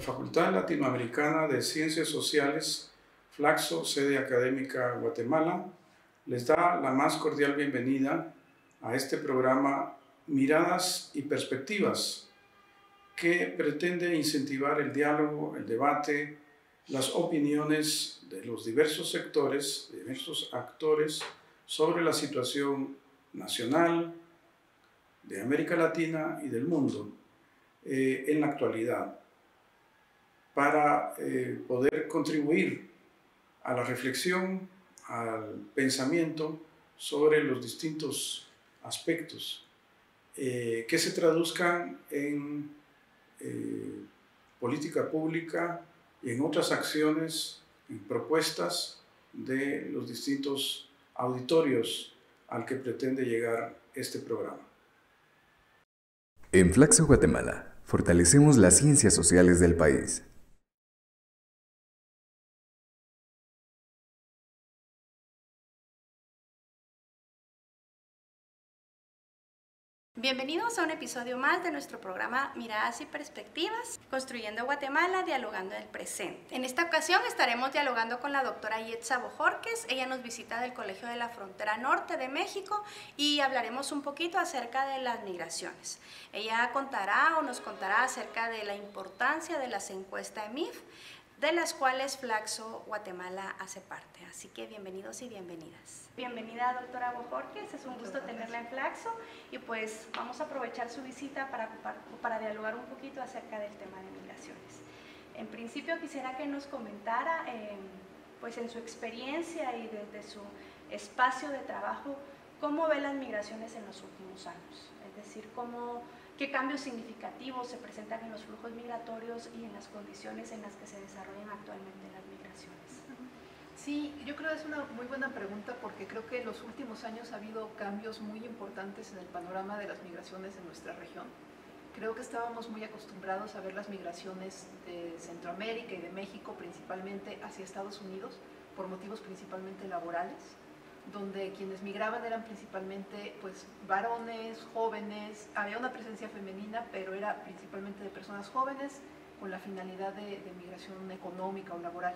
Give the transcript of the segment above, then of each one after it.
La Facultad Latinoamericana de Ciencias Sociales, Flaxo, sede académica Guatemala, les da la más cordial bienvenida a este programa Miradas y Perspectivas, que pretende incentivar el diálogo, el debate, las opiniones de los diversos sectores, diversos actores sobre la situación nacional, de América Latina y del mundo en la actualidad, para poder contribuir a la reflexión, al pensamiento sobre los distintos aspectos que se traduzcan en política pública y en otras acciones, en propuestas de los distintos auditorios al que pretende llegar este programa. En Flaxo, Guatemala, fortalecemos las ciencias sociales del país. Bienvenidos a un episodio más de nuestro programa Miradas y Perspectivas, Construyendo Guatemala, Dialogando el Presente. En esta ocasión estaremos dialogando con la doctora Yetza Bojorquez. Ella nos visita del Colegio de la Frontera Norte de México y hablaremos un poquito acerca de las migraciones. Ella nos contará acerca de la importancia de las encuestas EMIF, de las cuales Flaxo Guatemala hace parte. Así que bienvenidos y bienvenidas. Bienvenida, doctora Bojorquez, es un gusto tenerla en Flaxo y pues vamos a aprovechar su visita para dialogar un poquito acerca del tema de migraciones. En principio quisiera que nos comentara, pues en su experiencia y desde su espacio de trabajo, cómo ve las migraciones en los últimos años, es decir, qué cambios significativos se presentan en los flujos migratorios y en las condiciones en las que se desarrollan actualmente las migraciones. Sí, yo creo que es una muy buena pregunta porque creo que en los últimos años ha habido cambios muy importantes en el panorama de las migraciones en nuestra región. Creo que estábamos muy acostumbrados a ver las migraciones de Centroamérica y de México principalmente hacia Estados Unidos por motivos principalmente laborales, donde quienes migraban eran principalmente pues varones, jóvenes, había una presencia femenina, pero era principalmente de personas jóvenes con la finalidad de migración económica o laboral.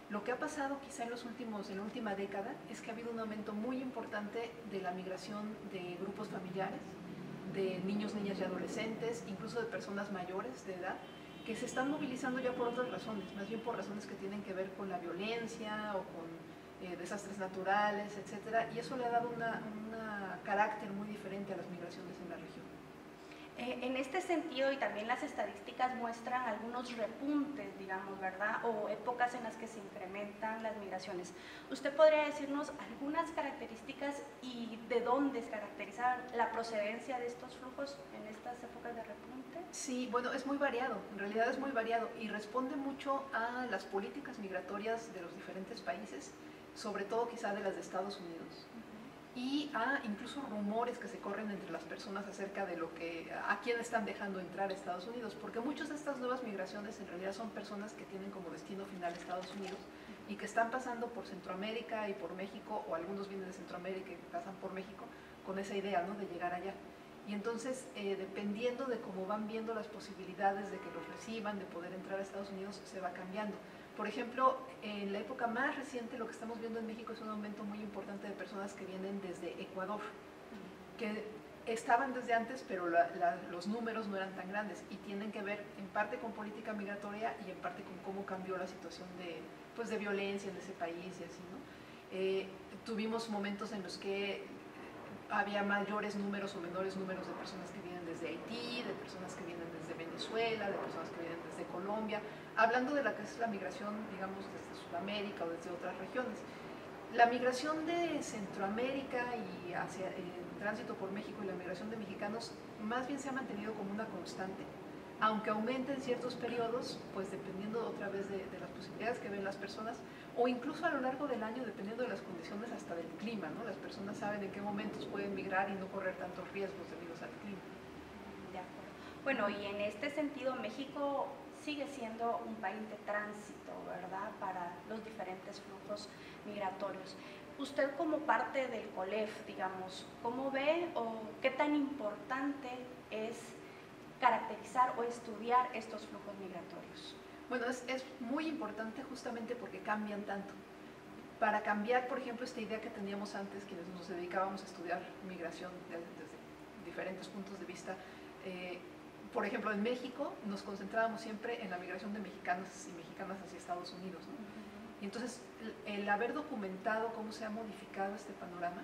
Lo que ha pasado quizá en la última década es que ha habido un aumento muy importante de la migración de grupos familiares, de niños, niñas y adolescentes, incluso de personas mayores de edad, que se están movilizando ya por otras razones, más bien por razones que tienen que ver con la violencia o con desastres naturales, etcétera, y eso le ha dado un carácter muy diferente a las migraciones en la región. En este sentido, y también las estadísticas muestran algunos repuntes, digamos, ¿verdad? O épocas en las que se incrementan las migraciones. ¿Usted podría decirnos algunas características y de dónde se caracteriza la procedencia de estos flujos en estas épocas de repunte? Sí, bueno, es muy variado, en realidad es muy variado y responde mucho a las políticas migratorias de los diferentes países, sobre todo quizá de las de Estados Unidos, y a incluso rumores que se corren entre las personas acerca de a quién están dejando entrar a Estados Unidos, porque muchas de estas nuevas migraciones en realidad son personas que tienen como destino final Estados Unidos y que están pasando por Centroamérica y por México, o algunos vienen de Centroamérica y pasan por México con esa idea, ¿no?, de llegar allá. Y entonces, dependiendo de cómo van viendo las posibilidades de que los reciban, de poder entrar a Estados Unidos, se va cambiando. Por ejemplo, en la época más reciente lo que estamos viendo en México es un aumento muy importante de personas que vienen desde Ecuador, que estaban desde antes, pero los números no eran tan grandes y tienen que ver en parte con política migratoria y en parte con cómo cambió la situación de violencia en ese país y así, ¿no? Tuvimos momentos en los que había mayores números o menores números de personas que vienen desde Haití, de personas que vienen desde Venezuela, de personas que vienen desde Colombia, hablando de la que es la migración, digamos, desde Sudamérica o desde otras regiones. La migración de Centroamérica y hacia el tránsito por México y la migración de mexicanos más bien se ha mantenido como una constante, aunque aumente en ciertos periodos, pues dependiendo otra vez de las posibilidades que ven las personas, o incluso a lo largo del año, dependiendo de las condiciones hasta del clima, ¿no? Las personas saben en qué momentos pueden migrar y no correr tantos riesgos debido al clima. De acuerdo. Bueno, y en este sentido, México sigue siendo un país de tránsito, ¿verdad?, para los diferentes flujos migratorios. Usted como parte del COLEF, digamos, ¿cómo ve o qué tan importante es caracterizar o estudiar estos flujos migratorios? Bueno, es muy importante justamente porque cambian tanto. Para cambiar, por ejemplo, esta idea que teníamos antes, quienes nos dedicábamos a estudiar migración desde diferentes puntos de vista, por ejemplo, en México nos concentrábamos siempre en la migración de mexicanos y mexicanas hacia Estados Unidos, ¿no? Y entonces, el haber documentado cómo se ha modificado este panorama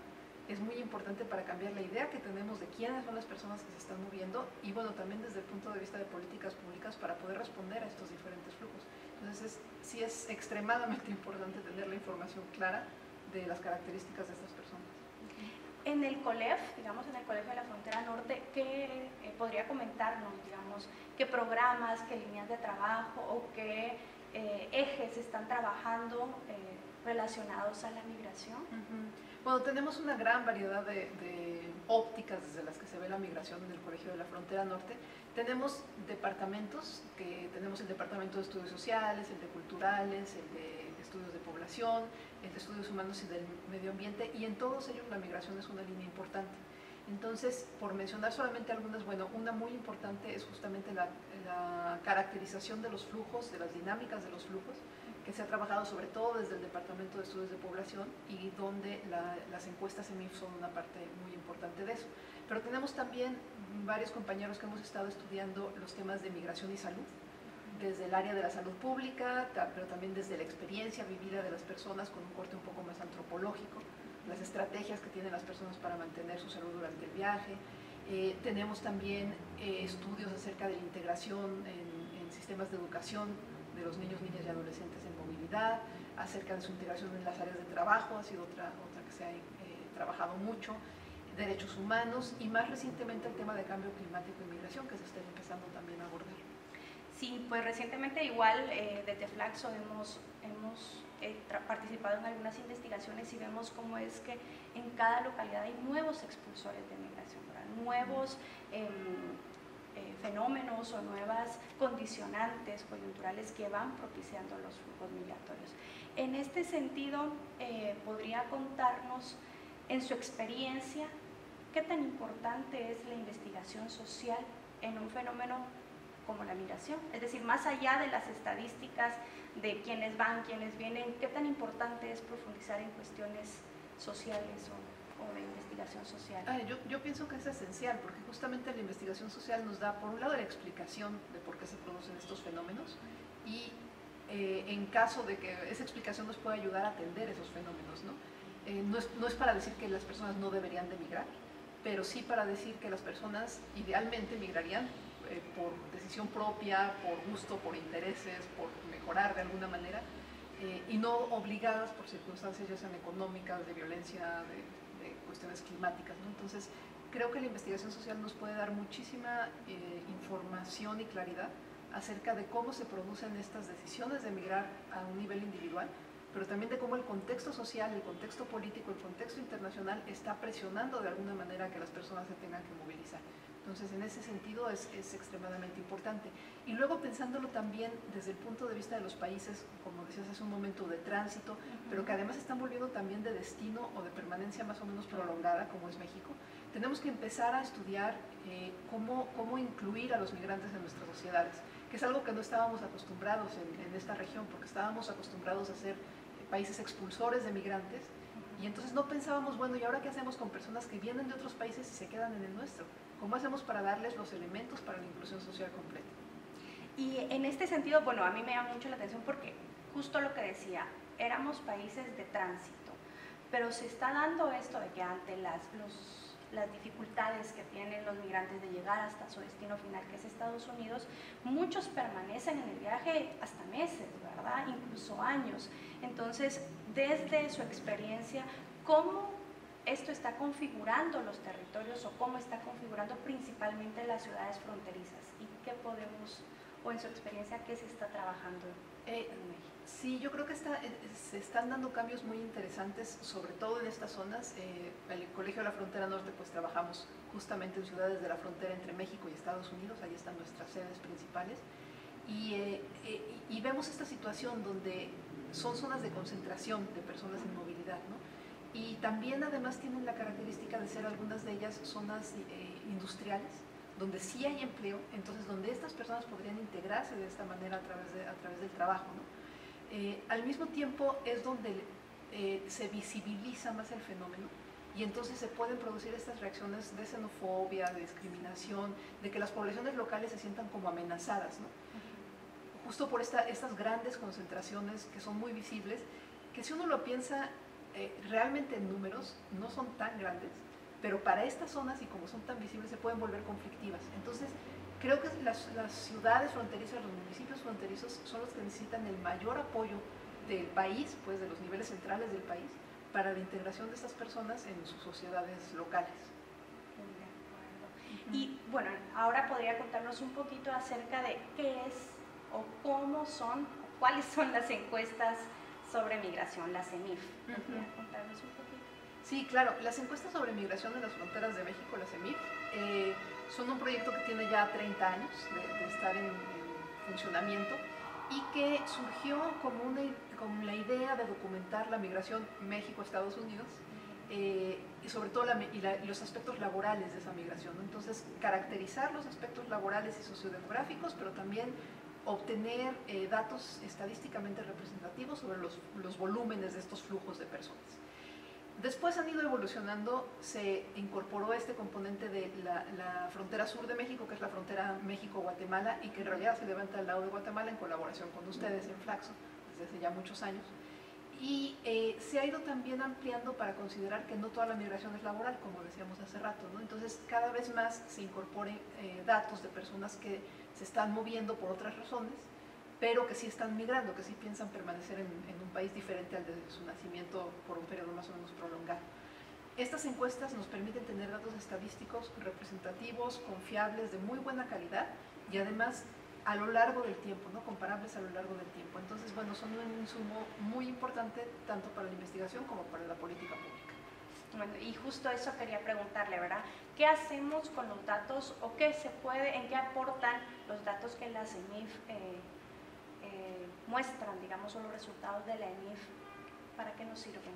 es muy importante para cambiar la idea que tenemos de quiénes son las personas que se están moviendo y, bueno, también desde el punto de vista de políticas públicas para poder responder a estos diferentes flujos. Entonces, sí es extremadamente importante tener la información clara de las características de estas personas. En el COLEF, digamos, en el Colegio de la Frontera Norte, ¿qué podría comentarnos, digamos, qué programas, qué líneas de trabajo o qué ejes están trabajando relacionados a la migración? Bueno, tenemos una gran variedad de ópticas desde las que se ve la migración en el Colegio de la Frontera Norte. Tenemos departamentos, que tenemos el Departamento de Estudios Sociales, el de Culturales, el de Estudios de Población, el de Estudios Humanos y del Medio Ambiente, y en todos ellos la migración es una línea importante. Entonces, por mencionar solamente algunas, bueno, una muy importante es justamente la caracterización de los flujos, de las dinámicas de los flujos, que se ha trabajado sobre todo desde el Departamento de Estudios de Población y donde las encuestas EMIF son una parte muy importante de eso. Pero tenemos también varios compañeros que hemos estado estudiando los temas de migración y salud, desde el área de la salud pública, pero también desde la experiencia vivida de las personas con un corte un poco más antropológico, las estrategias que tienen las personas para mantener su salud durante el viaje. Tenemos también estudios acerca de la integración en sistemas de educación de los niños, niñas y adolescentes en movilidad, acerca de su integración en las áreas de trabajo, ha sido otra que se ha trabajado mucho, derechos humanos y más recientemente el tema de cambio climático y migración que se está empezando también a abordar. Sí, pues recientemente igual desde Flaxo hemos participado en algunas investigaciones y vemos cómo es que en cada localidad hay nuevos expulsores de migración, ¿verdad? Nuevos fenómenos o nuevas condicionantes coyunturales que van propiciando los flujos migratorios. En este sentido, ¿podría contarnos en su experiencia qué tan importante es la investigación social en un fenómeno como la migración? Es decir, más allá de las estadísticas de quiénes van, quiénes vienen, ¿qué tan importante es profundizar en cuestiones sociales o de investigación social? Yo pienso que es esencial, porque justamente la investigación social nos da, por un lado, la explicación de por qué se producen estos fenómenos y en caso de que esa explicación nos pueda ayudar a atender esos fenómenos, ¿no? No es para decir que las personas no deberían de migrar, pero sí para decir que las personas idealmente migrarían por decisión propia, por gusto, por intereses, por mejorar de alguna manera, y no obligadas por circunstancias ya sean económicas, de violencia, de cuestiones climáticas, ¿no? Entonces, creo que la investigación social nos puede dar muchísima información y claridad acerca de cómo se producen estas decisiones de migrar a un nivel individual, pero también de cómo el contexto social, el contexto político, el contexto internacional está presionando de alguna manera a que las personas se tengan que movilizar. Entonces, en ese sentido es extremadamente importante. Y luego pensándolo también desde el punto de vista de los países, como decías hace un momento, de tránsito, pero que además están volviendo también de destino o de permanencia más o menos prolongada, como es México, tenemos que empezar a estudiar cómo incluir a los migrantes en nuestras sociedades, que es algo que no estábamos acostumbrados en esta región, porque estábamos acostumbrados a ser países expulsores de migrantes, y entonces no pensábamos, bueno, ¿y ahora qué hacemos con personas que vienen de otros países y se quedan en el nuestro? ¿Cómo hacemos para darles los elementos para la inclusión social completa? Y en este sentido, bueno, a mí me llama mucho la atención porque justo lo que decía, éramos países de tránsito, pero se está dando esto de que ante las dificultades que tienen los migrantes de llegar hasta su destino final, que es Estados Unidos, muchos permanecen en el viaje hasta meses, ¿verdad? Incluso años. Entonces, desde su experiencia, ¿cómo esto está configurando los territorios o cómo está configurando principalmente las ciudades fronterizas? ¿Y qué podemos, o en su experiencia, qué se está trabajando en México? Sí, yo creo que se están dando cambios muy interesantes, sobre todo en estas zonas. El Colegio de la Frontera Norte, pues trabajamos justamente en ciudades de la frontera entre México y Estados Unidos, ahí están nuestras sedes principales, y vemos esta situación donde son zonas de concentración de personas en movilidad, ¿no? Y también además tienen la característica de ser algunas de ellas zonas industriales, donde sí hay empleo, entonces donde estas personas podrían integrarse de esta manera a través del trabajo, ¿no? Al mismo tiempo es donde se visibiliza más el fenómeno y entonces se pueden producir estas reacciones de xenofobia, de discriminación, de que las poblaciones locales se sientan como amenazadas, ¿no? Justo por estas grandes concentraciones que son muy visibles, que si uno lo piensa realmente en números, no son tan grandes, pero para estas zonas y como son tan visibles se pueden volver conflictivas. Entonces, creo que las ciudades fronterizas, los municipios fronterizos son los que necesitan el mayor apoyo del país, pues de los niveles centrales del país, para la integración de estas personas en sus sociedades locales. Y bueno, ahora podría contarnos un poquito acerca de qué es o cómo son, o cuáles son las encuestas sobre migración, la CEMIF. ¿Podría contarnos un poquito? Sí, claro. Las encuestas sobre migración en las fronteras de México, la CEMIF, son un proyecto que tiene ya 30 años de estar en funcionamiento y que surgió como la idea de documentar la migración México-Estados Unidos y sobre todo los aspectos laborales de esa migración, ¿no? Entonces, caracterizar los aspectos laborales y sociodemográficos, pero también obtener datos estadísticamente representativos sobre los volúmenes de estos flujos de personas. Después han ido evolucionando, se incorporó este componente de la frontera sur de México, que es la frontera México-Guatemala, y que en realidad se levanta al lado de Guatemala en colaboración con ustedes en Flaxo, desde hace ya muchos años. Y se ha ido también ampliando para considerar que no toda la migración es laboral, como decíamos hace rato, ¿no? Entonces, cada vez más se incorporen datos de personas que se están moviendo por otras razones, pero que sí están migrando, que sí piensan permanecer en un país diferente al de su nacimiento por un periodo más o menos prolongado. Estas encuestas nos permiten tener datos estadísticos representativos, confiables, de muy buena calidad y además a lo largo del tiempo, ¿no? Comparables a lo largo del tiempo. Entonces, bueno, son un insumo muy importante tanto para la investigación como para la política pública. Bueno, y justo eso quería preguntarle, ¿verdad? ¿Qué hacemos con los datos o qué se puede, en qué aportan los datos que la CEMIF muestran, digamos, o los resultados de la EMIF? ¿Para qué nos sirven?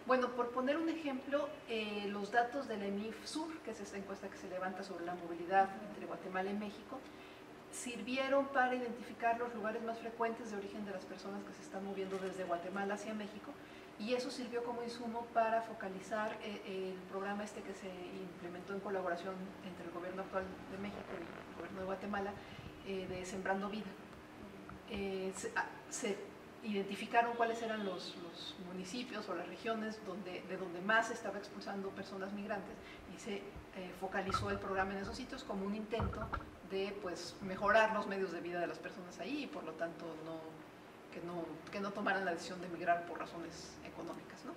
Bueno, por poner un ejemplo, los datos de la EMIF Sur, que es esta encuesta que se levanta sobre la movilidad entre Guatemala y México, sirvieron para identificar los lugares más frecuentes de origen de las personas que se están moviendo desde Guatemala hacia México, y eso sirvió como insumo para focalizar el programa este que se implementó en colaboración entre el gobierno actual de México y el gobierno de Guatemala, de Sembrando Vida. Se identificaron cuáles eran los municipios o las regiones de donde más se estaba expulsando personas migrantes y se focalizó el programa en esos sitios como un intento de pues, mejorar los medios de vida de las personas ahí y por lo tanto que no tomaran la decisión de migrar por razones económicas, ¿no?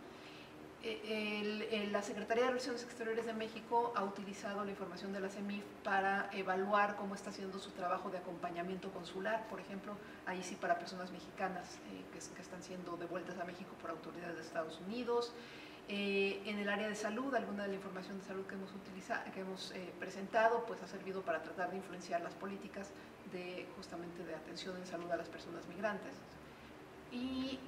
La Secretaría de Relaciones Exteriores de México ha utilizado la información de la CEMIF para evaluar cómo está haciendo su trabajo de acompañamiento consular, por ejemplo, ahí sí para personas mexicanas que están siendo devueltas a México por autoridades de Estados Unidos. En el área de salud, alguna de la información de salud que hemos presentado pues ha servido para tratar de influenciar las políticas justamente de atención en salud a las personas migrantes. Y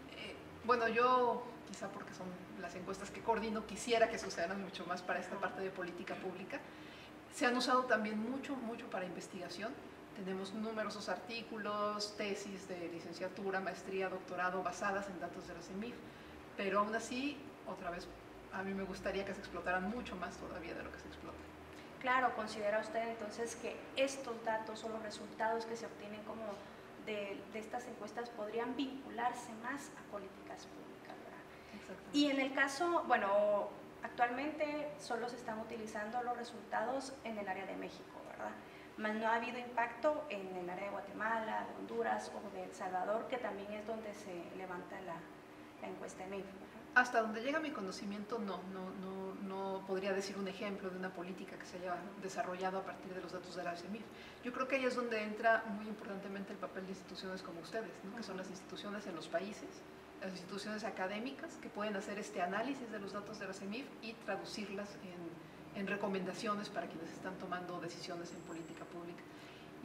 bueno, yo quizá porque son las encuestas que coordino, quisiera que sucedieran mucho más para esta parte de política pública. Se han usado también mucho para investigación. Tenemos numerosos artículos, tesis de licenciatura, maestría, doctorado basadas en datos de la CEMIF, pero aún así, otra vez, a mí me gustaría que se explotaran mucho más todavía de lo que se explota. Claro, ¿considera usted entonces que estos datos o los resultados que se obtienen como de estas encuestas podrían vincularse más a políticas públicas, ¿verdad? Y en el caso, bueno, actualmente solo se están utilizando los resultados en el área de México, ¿verdad? Más no ha habido impacto en el área de Guatemala, de Honduras o de El Salvador, que también es donde se levanta la encuesta EMIF. Hasta donde llega mi conocimiento, no podría decir un ejemplo de una política que se haya desarrollado a partir de los datos de la CEMIF. Yo creo que ahí es donde entra muy importantemente el papel de instituciones como ustedes, ¿no? Que son las instituciones en los países, las instituciones académicas que pueden hacer este análisis de los datos de la CEMIF y traducirlas en recomendaciones para quienes están tomando decisiones en política pública.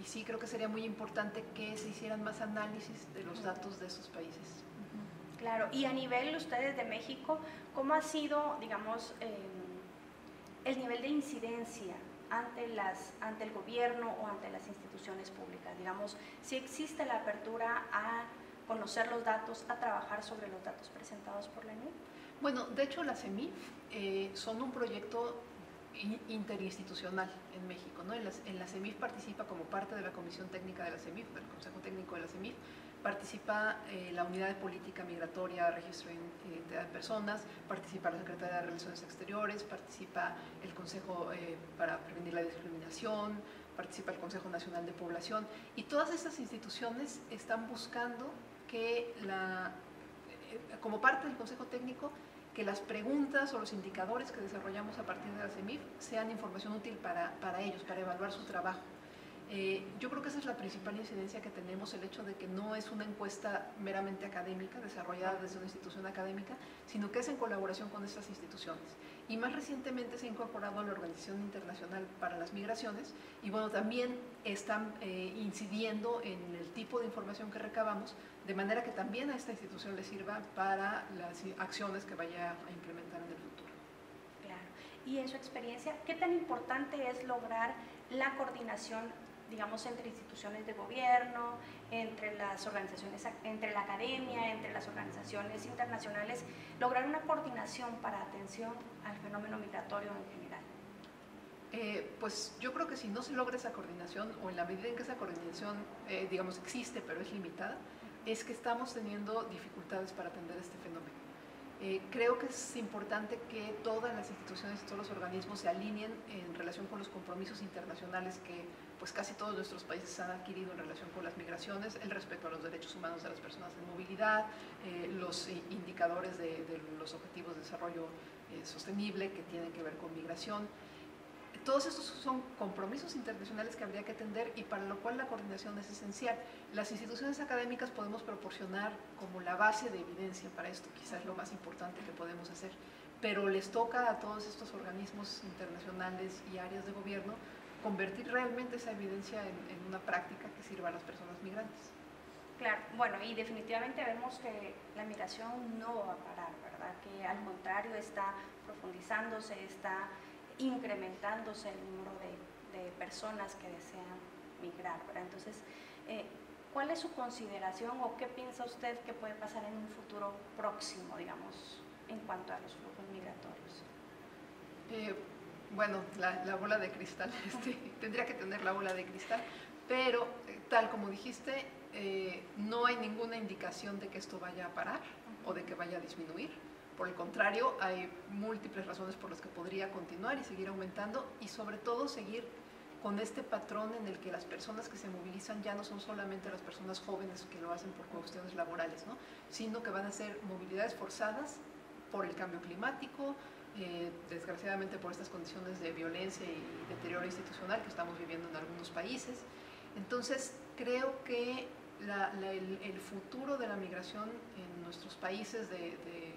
Y sí, creo que sería muy importante que se hicieran más análisis de los datos de esos países. Claro, y a nivel ustedes de México, ¿cómo ha sido, digamos, el nivel de incidencia ante el gobierno o ante las instituciones públicas? Digamos, si existe la apertura a conocer los datos, a trabajar sobre los datos presentados por la ENIF. Bueno, de hecho las CEMIF son un proyecto interinstitucional en México, ¿no? En la CEMIF participa como parte de la Comisión Técnica de la CEMIF, del Consejo Técnico de la CEMIF, participa la Unidad de Política Migratoria, Registro de Identidad de Personas, participa la Secretaría de Relaciones Exteriores, participa el Consejo para Prevenir la Discriminación, participa el Consejo Nacional de Población, y todas estas instituciones están buscando que como parte del Consejo Técnico, que las preguntas o los indicadores que desarrollamos a partir de la CEMIF sean información útil para ellos, para evaluar su trabajo. Yo creo que esa es la principal incidencia que tenemos, el hecho de que no es una encuesta meramente académica, desarrollada desde una institución académica, sino que es en colaboración con estas instituciones. Y más recientemente se ha incorporado a la Organización Internacional para las Migraciones, y bueno, también están incidiendo en el tipo de información que recabamos, de manera que también a esta institución le sirva para las acciones que vaya a implementar en el futuro. Claro. Y en su experiencia, ¿qué tan importante es lograr la coordinación, digamos, entre instituciones de gobierno, entre las organizaciones, entre la academia, entre las organizaciones internacionales, lograr una coordinación para atención al fenómeno migratorio en general? Pues yo creo que si no se logra esa coordinación, o en la medida en que esa coordinación, digamos, existe pero es limitada, es que estamos teniendo dificultades para atender este fenómeno. Creo que es importante que todas las instituciones y todos los organismos se alineen en relación con los compromisos internacionales que pues casi todos nuestros países han adquirido en relación con las migraciones, el respeto a los derechos humanos de las personas en movilidad, los indicadores de los objetivos de desarrollo sostenible que tienen que ver con migración. Todos estos son compromisos internacionales que habría que atender y para lo cual la coordinación es esencial. Las instituciones académicas podemos proporcionar como la base de evidencia para esto, quizás lo más importante que podemos hacer, pero les toca a todos estos organismos internacionales y áreas de gobierno convertir realmente esa evidencia en una práctica que sirva a las personas migrantes. Claro, bueno, y definitivamente vemos que la migración no va a parar, ¿verdad? Que al contrario está profundizándose, está incrementándose el número de personas que desean migrar, ¿verdad? Entonces, ¿cuál es su consideración o qué piensa usted que puede pasar en un futuro próximo, digamos, en cuanto a los flujos migratorios? Bueno, la bola de cristal, tendría que tener la bola de cristal, pero tal como dijiste, no hay ninguna indicación de que esto vaya a parar o de que vaya a disminuir. Por el contrario, hay múltiples razones por las que podría continuar y seguir aumentando, y sobre todo seguir con este patrón en el que las personas que se movilizan ya no son solamente las personas jóvenes que lo hacen por cuestiones laborales, ¿no? Sino que van a ser movilidades forzadas por el cambio climático, desgraciadamente por estas condiciones de violencia y deterioro institucional que estamos viviendo en algunos países. Entonces, creo que el futuro de la migración en nuestros países de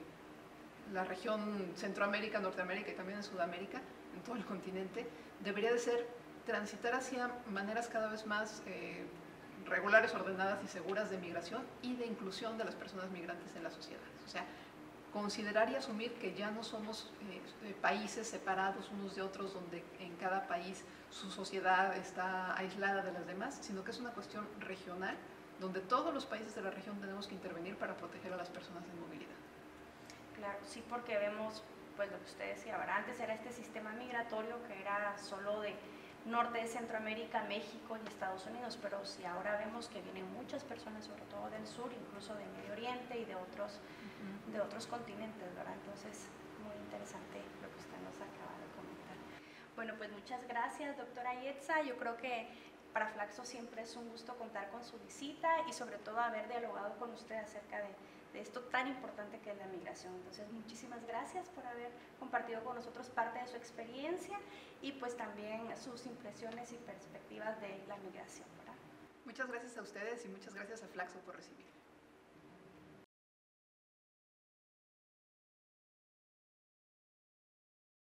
la región Centroamérica, Norteamérica y también en Sudamérica, en todo el continente, debería de ser transitar hacia maneras cada vez más regulares, ordenadas y seguras de migración y de inclusión de las personas migrantes en las sociedades. O sea, considerar y asumir que ya no somos países separados unos de otros, donde en cada país su sociedad está aislada de las demás, sino que es una cuestión regional, donde todos los países de la región tenemos que intervenir para proteger a las personas en movilidad. Claro, sí, porque vemos, pues lo que usted decía, ¿verdad? Antes era este sistema migratorio que era solo de norte de Centroamérica, México y Estados Unidos, pero sí ahora vemos que vienen muchas personas, sobre todo del sur, incluso del Medio Oriente y de otros continentes, ¿verdad? Entonces, muy interesante lo que usted nos acaba de comentar. Bueno, pues muchas gracias, doctora Yetza. Yo creo que para Flaxo siempre es un gusto contar con su visita y sobre todo haber dialogado con usted acerca de esto tan importante que es la migración. Entonces, muchísimas gracias por haber compartido con nosotros parte de su experiencia y pues también sus impresiones y perspectivas de la migración, ¿verdad? Muchas gracias a ustedes y muchas gracias a Flaxo por recibirme.